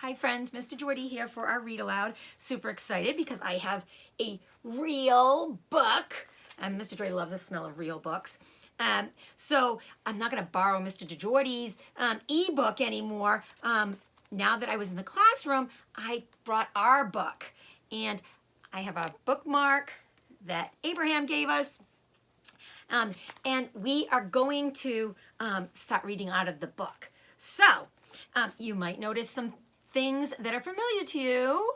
Hi friends, Mr. DeJordy here for our Read Aloud. Super excited because I have a real book. And Mr. DeJordy loves the smell of real books. So I'm not going to borrow Mr. DeJordy's ebook anymore. Now that I was in the classroom, I brought our book. And I have a bookmark that Abraham gave us. And we are going to start reading out of the book. So you might notice some things that are familiar to you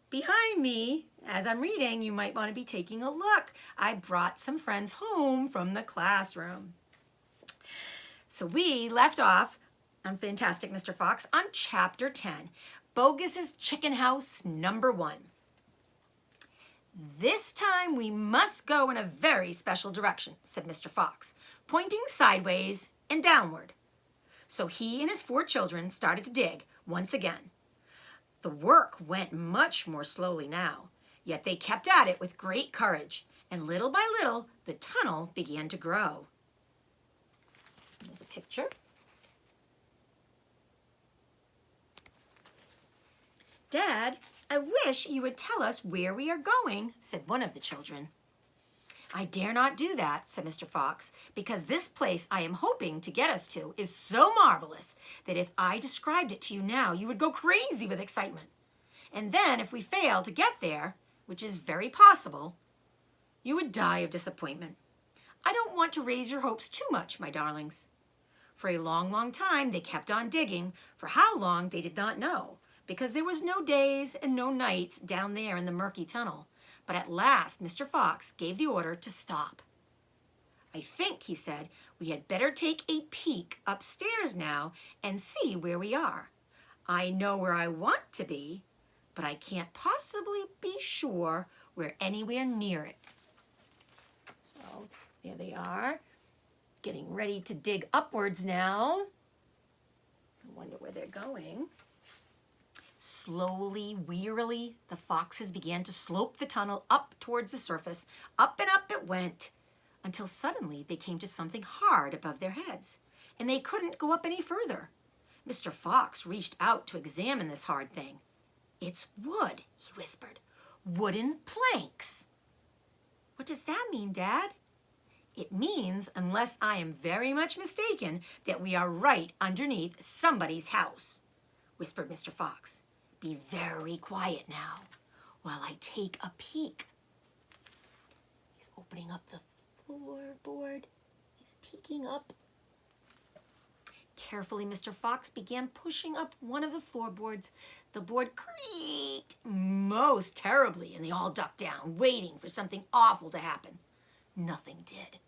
behind me. As I'm reading, you might want to be taking a look. I brought some friends home from the classroom. So we left off on Fantastic Mr. Fox on chapter 10, Boggis' Chicken House number 1. This time we must go in a very special direction, said Mr. Fox, pointing sideways and downward. So he and his 4 children started to dig once again. The work went much more slowly now, yet they kept at it with great courage, and little by little the tunnel began to grow. Here's a picture. Dad, I wish you would tell us where we are going, said one of the children. I dare not do that, said Mr. Fox, because this place I am hoping to get us to is so marvelous that if I described it to you now, you would go crazy with excitement. And then if we fail to get there, which is very possible, you would die of disappointment. I don't want to raise your hopes too much, my darlings. For a long, long time they kept on digging, for how long they did not know, because there was no days and no nights down there in the murky tunnel. But at last Mr. Fox gave the order to stop. I think, he said, we had better take a peek upstairs now and see where we are. I know where I want to be, but I can't possibly be sure we're anywhere near it. So there they are, getting ready to dig upwards now. I wonder where they're going. Slowly, wearily, the foxes began to slope the tunnel up towards the surface. Up and up it went, until suddenly they came to something hard above their heads, and they couldn't go up any further. Mr. Fox reached out to examine this hard thing. It's wood, he whispered. Wooden planks. What does that mean, Dad? It means, unless I am very much mistaken, that we are right underneath somebody's house, whispered Mr. Fox. Be very quiet now while I take a peek. He's opening up the floorboard. He's peeking up. Carefully, Mr. Fox began pushing up one of the floorboards. The board creaked most terribly, and they all ducked down, waiting for something awful to happen. Nothing did.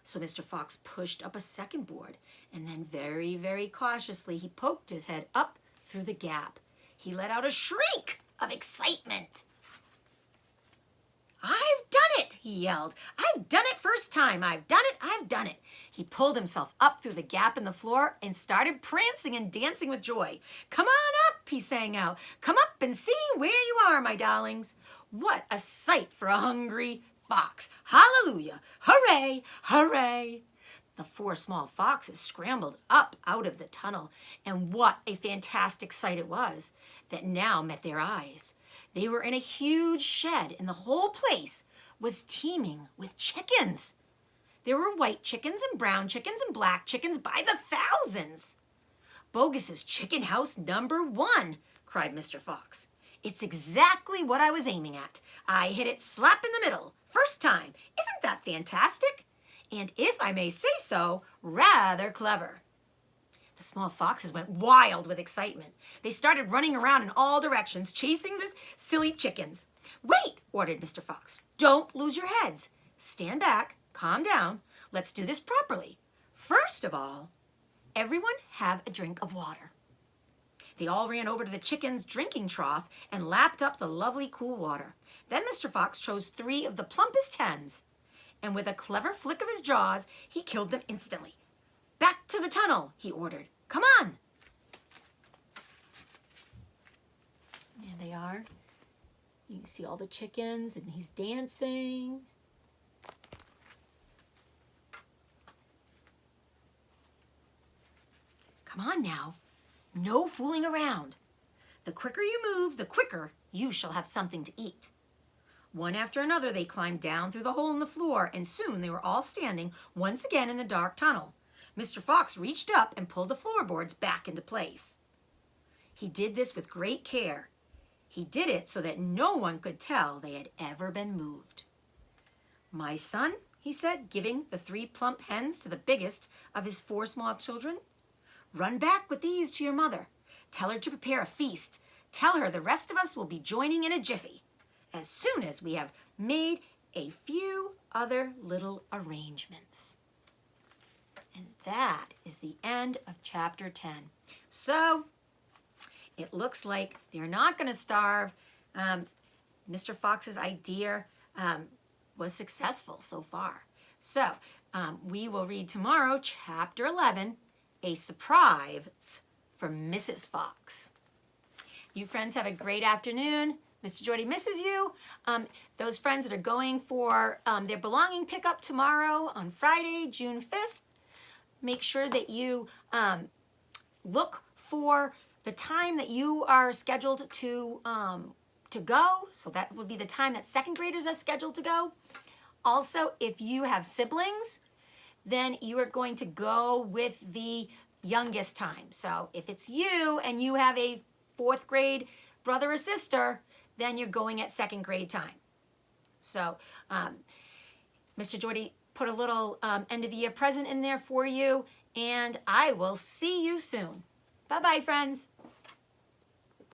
So Mr. Fox pushed up a second board, and then very, very cautiously, he poked his head up through the gap. He let out a shriek of excitement. I've done it, he yelled. I've done it first time. I've done it. I've done it. He pulled himself up through the gap in the floor and started prancing and dancing with joy. Come on up, he sang out. Come up and see where you are, my darlings. What a sight for a hungry fox. Hallelujah. Hooray, hooray. The 4 small foxes scrambled up out of the tunnel, and what a fantastic sight it was that now met their eyes. They were in a huge shed, and the whole place was teeming with chickens. There were white chickens and brown chickens and black chickens by the thousands. Boggis' chicken house number 1, cried Mr. Fox. It's exactly what I was aiming at. I hit it slap in the middle, first time. Isn't that fantastic? And if I may say so, rather clever. The small foxes went wild with excitement. They started running around in all directions, chasing the silly chickens. Wait, ordered Mr. Fox. Don't lose your heads. Stand back, calm down. Let's do this properly. First of all, everyone have a drink of water. They all ran over to the chicken's drinking trough and lapped up the lovely cool water. Then Mr. Fox chose 3 of the plumpest hens, and with a clever flick of his jaws, he killed them instantly. Back to the tunnel, he ordered. Come on. There they are. You can see all the chickens, and he's dancing. Come on now. No fooling around. The quicker you move, the quicker you shall have something to eat. One after another, they climbed down through the hole in the floor, and soon they were all standing once again in the dark tunnel. Mr. Fox reached up and pulled the floorboards back into place. He did this with great care. He did it so that no one could tell they had ever been moved. "My son," he said, giving the 3 plump hens to the biggest of his 4 small children, "run back with these to your mother. Tell her to prepare a feast. Tell her the rest of us will be joining in a jiffy, as soon as we have made a few other little arrangements." And that is the end of chapter 10. So it looks like they're not going to starve. Mr. Fox's idea was successful so far. So we will read tomorrow chapter 11, A Surprise for Mrs. Fox. You friends have a great afternoon. Mr. DeJordy misses you. Those friends that are going for their belonging pickup tomorrow on Friday, June 5th, make sure that you look for the time that you are scheduled to go. So that would be the time that 2nd graders are scheduled to go. Also, if you have siblings, then you are going to go with the youngest time. So if it's you and you have a 4th grade brother or sister, then you're going at 2nd grade time. So Mr. DeJordy put a little end of the year present in there for you, and I will see you soon. Bye-bye, friends.